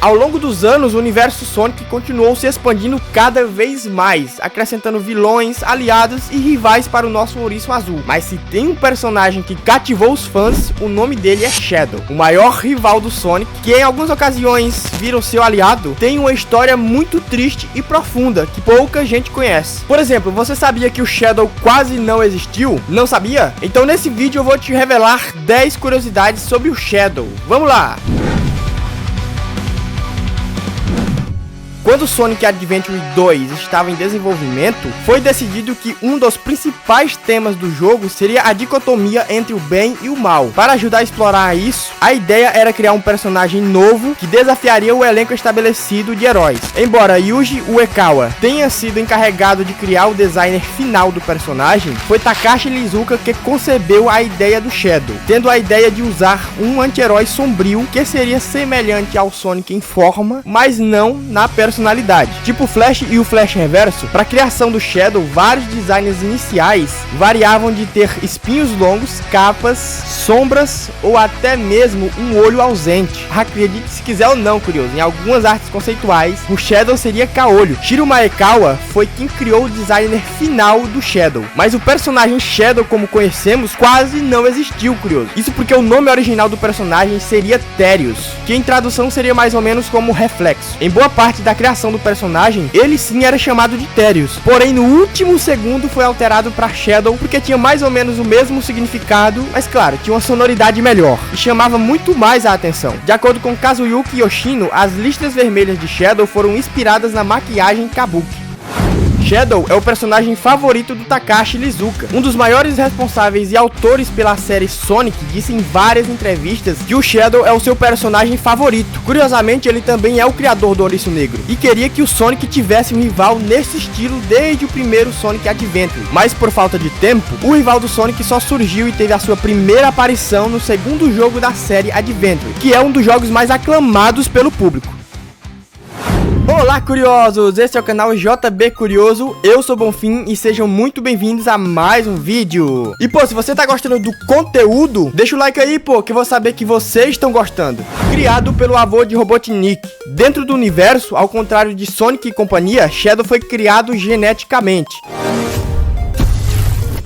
Ao longo dos anos, o universo Sonic continuou se expandindo cada vez mais, acrescentando vilões, aliados e rivais para o nosso ouriço azul. Mas se tem um personagem que cativou os fãs, o nome dele é Shadow, o maior rival do Sonic, que em algumas ocasiões vira o seu aliado. Tem uma história muito triste e profunda, que pouca gente conhece. Por exemplo, você sabia que o Shadow quase não existiu? Não sabia? Então nesse vídeo eu vou te revelar 10 curiosidades sobre o Shadow. Vamos lá! Quando Sonic Adventure 2 estava em desenvolvimento, foi decidido que um dos principais temas do jogo seria a dicotomia entre o bem e o mal. Para ajudar a explorar isso, a ideia era criar um personagem novo que desafiaria o elenco estabelecido de heróis. Embora Yuji Uekawa tenha sido encarregado de criar o designer final do personagem, foi Takashi Iizuka que concebeu a ideia do Shadow, tendo a ideia de usar um anti-herói sombrio que seria semelhante ao Sonic em forma, mas não na personalidade. Tipo o Flash e o Flash Reverso, para a criação do Shadow, vários designers iniciais variavam de ter espinhos longos, capas, sombras ou até mesmo um olho ausente. Acredite se quiser ou não, curioso, em algumas artes conceituais, o Shadow seria caolho. Shiro Maekawa foi quem criou o designer final do Shadow, mas o personagem Shadow como conhecemos quase não existiu, curioso. Isso porque o nome original do personagem seria Terios, que em tradução seria mais ou menos como reflexo. Em boa parte da criação do personagem, ele sim era chamado de Terios, porém no último segundo foi alterado para Shadow porque tinha mais ou menos o mesmo significado, mas claro, tinha uma sonoridade melhor e chamava muito mais a atenção. De acordo com Kazuyuki Yoshino, as listras vermelhas de Shadow foram inspiradas na maquiagem Kabuki. Shadow é o personagem favorito do Takashi Iizuka. Um dos maiores responsáveis e autores pela série Sonic disse em várias entrevistas que o Shadow é o seu personagem favorito. Curiosamente, ele também é o criador do Ouriço Negro e queria que o Sonic tivesse um rival nesse estilo desde o primeiro Sonic Adventure. Mas por falta de tempo, o rival do Sonic só surgiu e teve a sua primeira aparição no segundo jogo da série Adventure, que é um dos jogos mais aclamados pelo público. Olá, curiosos! Esse é o canal JB Curioso, eu sou Bonfim e sejam muito bem-vindos a mais um vídeo. E pô, se você tá gostando do conteúdo, deixa o like aí, pô, que eu vou saber que vocês estão gostando. Criado pelo avô de Robotnik. Dentro do universo, ao contrário de Sonic e companhia, Shadow foi criado geneticamente.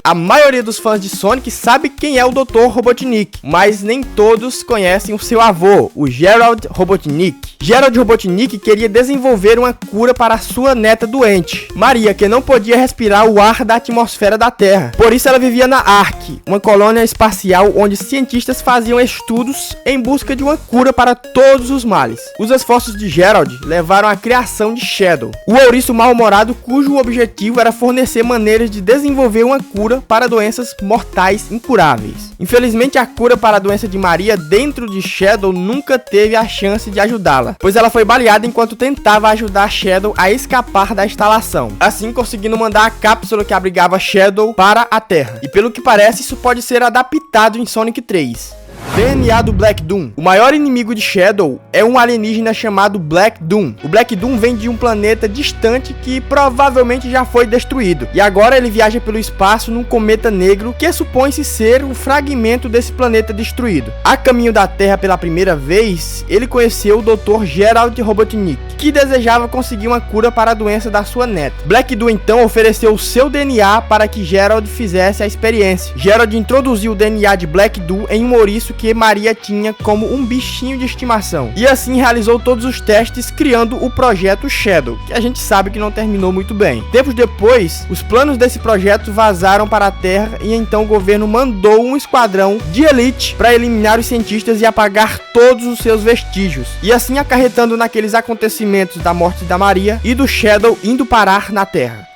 A maioria dos fãs de Sonic sabe quem é o Dr. Robotnik, mas nem todos conhecem o seu avô, o Gerald Robotnik. Gerald Robotnik queria desenvolver uma cura para a sua neta doente, Maria, que não podia respirar o ar da atmosfera da Terra. Por isso ela vivia na Ark, uma colônia espacial onde cientistas faziam estudos em busca de uma cura para todos os males. Os esforços de Gerald levaram à criação de Shadow, o ouriço mal-humorado cujo objetivo era fornecer maneiras de desenvolver uma cura para doenças mortais incuráveis. Infelizmente, a cura para a doença de Maria dentro de Shadow nunca teve a chance de ajudá-la, pois ela foi baleada enquanto tentava ajudar Shadow a escapar da instalação, assim conseguindo mandar a cápsula que abrigava Shadow para a Terra. E pelo que parece, isso pode ser adaptado em Sonic 3. DNA do Black Doom. O maior inimigo de Shadow é um alienígena chamado Black Doom. O Black Doom vem de um planeta distante que provavelmente já foi destruído, e agora ele viaja pelo espaço num cometa negro que supõe-se ser um fragmento desse planeta destruído. A caminho da Terra pela primeira vez, ele conheceu o Dr. Gerald Robotnik, que desejava conseguir uma cura para a doença da sua neta. Black Doom então ofereceu o seu DNA para que Gerald fizesse a experiência. Gerald introduziu o DNA de Black Doom em um ouriço que Maria tinha como um bichinho de estimação, e assim realizou todos os testes, criando o projeto Shadow, que a gente sabe que não terminou muito bem. Tempos depois, os planos desse projeto vazaram para a Terra e então o governo mandou um esquadrão de elite para eliminar os cientistas e apagar todos os seus vestígios, e assim acarretando naqueles acontecimentos da morte da Maria e do Shadow indo parar na Terra.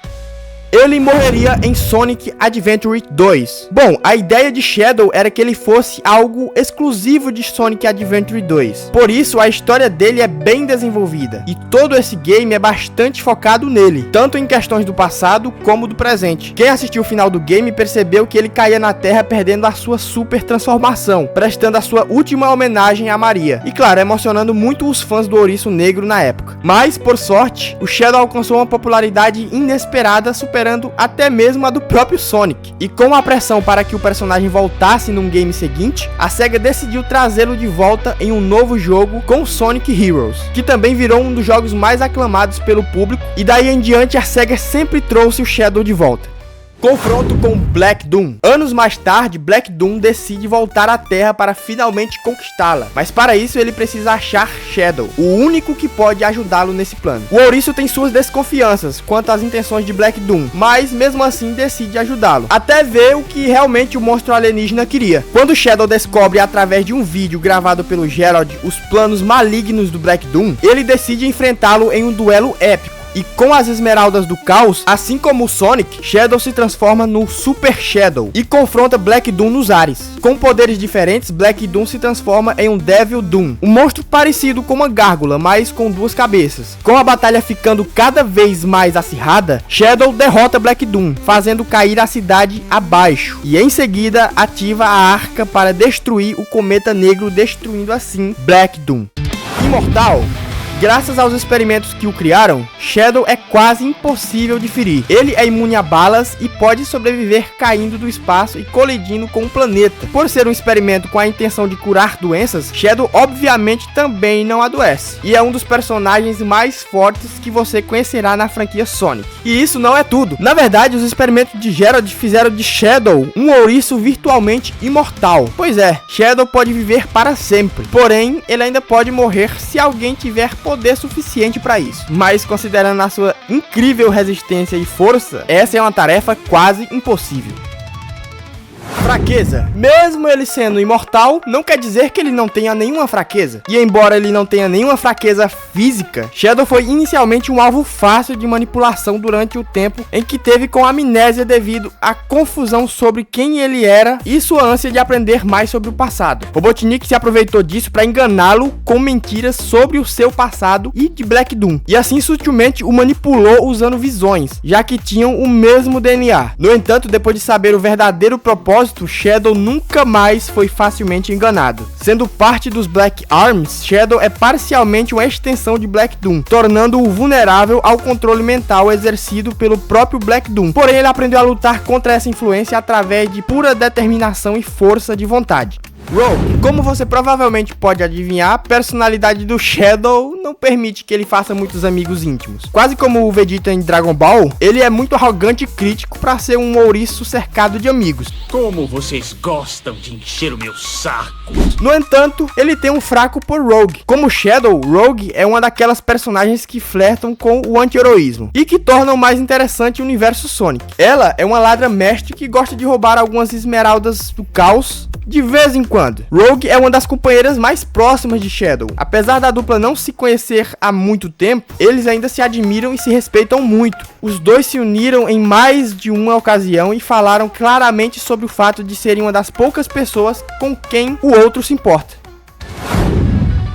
Ele morreria em Sonic Adventure 2. Bom, a ideia de Shadow era que ele fosse algo exclusivo de Sonic Adventure 2. Por isso, a história dele é bem desenvolvida. E todo esse game é bastante focado nele, tanto em questões do passado como do presente. Quem assistiu o final do game percebeu que ele caía na Terra perdendo a sua super transformação, prestando a sua última homenagem a Maria. E claro, emocionando muito os fãs do Ouriço Negro na época. Mas, por sorte, o Shadow alcançou uma popularidade inesperada, superando superando até mesmo a do próprio Sonic. E com a pressão para que o personagem voltasse num game seguinte, a SEGA decidiu trazê-lo de volta em um novo jogo com Sonic Heroes, que também virou um dos jogos mais aclamados pelo público, e daí em diante a SEGA sempre trouxe o Shadow de volta. Confronto com Black Doom. Anos mais tarde, Black Doom decide voltar à Terra para finalmente conquistá-la, mas para isso ele precisa achar Shadow, o único que pode ajudá-lo nesse plano. O ouriço tem suas desconfianças quanto às intenções de Black Doom, mas mesmo assim decide ajudá-lo, até ver o que realmente o monstro alienígena queria. Quando Shadow descobre através de um vídeo gravado pelo Gerald os planos malignos do Black Doom, ele decide enfrentá-lo em um duelo épico. E com as esmeraldas do caos, assim como o Sonic, Shadow se transforma no Super Shadow e confronta Black Doom nos ares. Com poderes diferentes, Black Doom se transforma em um Devil Doom, um monstro parecido com uma gárgula, mas com duas cabeças. Com a batalha ficando cada vez mais acirrada, Shadow derrota Black Doom, fazendo cair a cidade abaixo, e em seguida ativa a arca para destruir o cometa negro, destruindo assim Black Doom. Imortal. Graças aos experimentos que o criaram, Shadow é quase impossível de ferir. Ele é imune a balas e pode sobreviver caindo do espaço e colidindo com o planeta. Por ser um experimento com a intenção de curar doenças, Shadow obviamente também não adoece. E é um dos personagens mais fortes que você conhecerá na franquia Sonic. E isso não é tudo. Na verdade, os experimentos de Gerald fizeram de Shadow um ouriço virtualmente imortal. Pois é, Shadow pode viver para sempre. Porém, ele ainda pode morrer se alguém tiver poder suficiente para isso. Mas considerando a sua incrível resistência e força, essa é uma tarefa quase impossível. Fraqueza. Mesmo ele sendo imortal, não quer dizer que ele não tenha nenhuma fraqueza. E embora ele não tenha nenhuma fraqueza física, Shadow foi inicialmente um alvo fácil de manipulação durante o tempo em que teve com amnésia devido à confusão sobre quem ele era e sua ânsia de aprender mais sobre o passado. Robotnik se aproveitou disso para enganá-lo com mentiras sobre o seu passado e de Black Doom, e assim sutilmente o manipulou usando visões, já que tinham o mesmo DNA. No entanto, depois de saber o verdadeiro propósito, Shadow nunca mais foi facilmente enganado. Sendo parte dos Black Arms, Shadow é parcialmente uma extensão de Black Doom, tornando-o vulnerável ao controle mental exercido pelo próprio Black Doom. Porém, ele aprendeu a lutar contra essa influência através de pura determinação e força de vontade. Rogue. Como você provavelmente pode adivinhar, a personalidade do Shadow não permite que ele faça muitos amigos íntimos. Quase como o Vegeta em Dragon Ball, ele é muito arrogante e crítico para ser um ouriço cercado de amigos. Como vocês gostam de encher o meu saco. No entanto, ele tem um fraco por Rogue. Como Shadow, Rogue é uma daquelas personagens que flertam com o anti-heroísmo e que tornam mais interessante o universo Sonic. Ela é uma ladra mestre que gosta de roubar algumas esmeraldas do caos de vez em quando. Rogue é uma das companheiras mais próximas de Shadow. Apesar da dupla não se conhecer há muito tempo, eles ainda se admiram e se respeitam muito. Os dois se uniram em mais de uma ocasião e falaram claramente sobre o fato de serem uma das poucas pessoas com quem o outro se importa.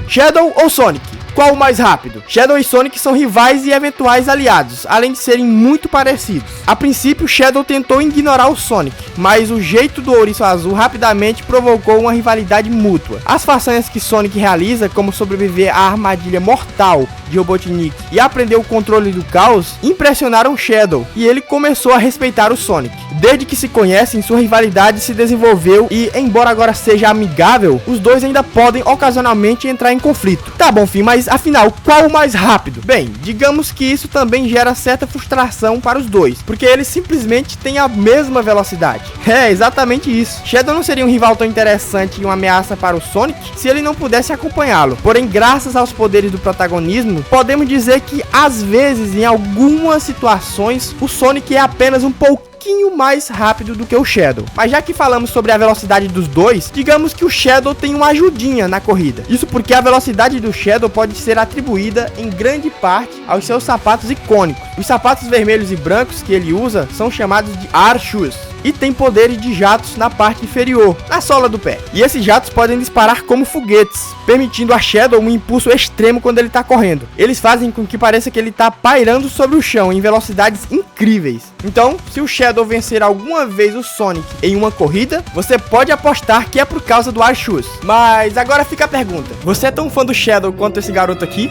Shadow ou Sonic? Qual o mais rápido? Shadow e Sonic são rivais e eventuais aliados, além de serem muito parecidos. A princípio, Shadow tentou ignorar o Sonic, mas o jeito do ouriço azul rapidamente provocou uma rivalidade mútua. As façanhas que Sonic realiza, como sobreviver à armadilha mortal de Robotnik e aprender o controle do caos, impressionaram Shadow, e ele começou a respeitar o Sonic. Desde que se conhecem, sua rivalidade se desenvolveu e, embora agora seja amigável, os dois ainda podem ocasionalmente entrar em conflito. Tá bom, fim, mas afinal, qual o mais rápido? Bem, digamos que isso também gera certa frustração para os dois, porque eles simplesmente têm a mesma velocidade. É, exatamente isso. Shadow não seria um rival tão interessante e uma ameaça para o Sonic se ele não pudesse acompanhá-lo. Porém, graças aos poderes do protagonismo, podemos dizer que, às vezes, em algumas situações, o Sonic é apenas um pouquinho mais rápido do que o Shadow. Mas já que falamos sobre a velocidade dos dois, digamos que o Shadow tem uma ajudinha na corrida. Isso porque a velocidade do Shadow pode ser atribuída em grande parte aos seus sapatos icônicos. Os sapatos vermelhos e brancos que ele usa são chamados de R-Shoes e tem poderes de jatos na parte inferior, na sola do pé. E esses jatos podem disparar como foguetes, permitindo a Shadow um impulso extremo quando ele está correndo. Eles fazem com que pareça que ele está pairando sobre o chão em velocidades incríveis. Então, se o Shadow vencer alguma vez o Sonic em uma corrida, você pode apostar que é por causa do R-Shoes. Mas agora fica a pergunta: você é tão fã do Shadow quanto esse garoto aqui?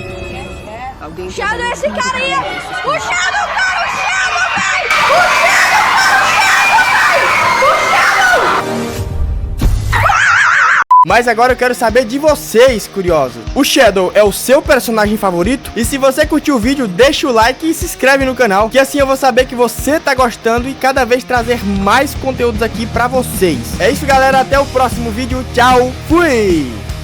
Shadow é esse cara aí! O Shadow, cara! O Shadow, velho! Mas agora eu quero saber de vocês, curiosos. O Shadow é o seu personagem favorito? E se você curtiu o vídeo, deixa o like e se inscreve no canal, que assim eu vou saber que você tá gostando e cada vez trazer mais conteúdos aqui pra vocês. É isso, galera. Até o próximo vídeo. Tchau. Fui!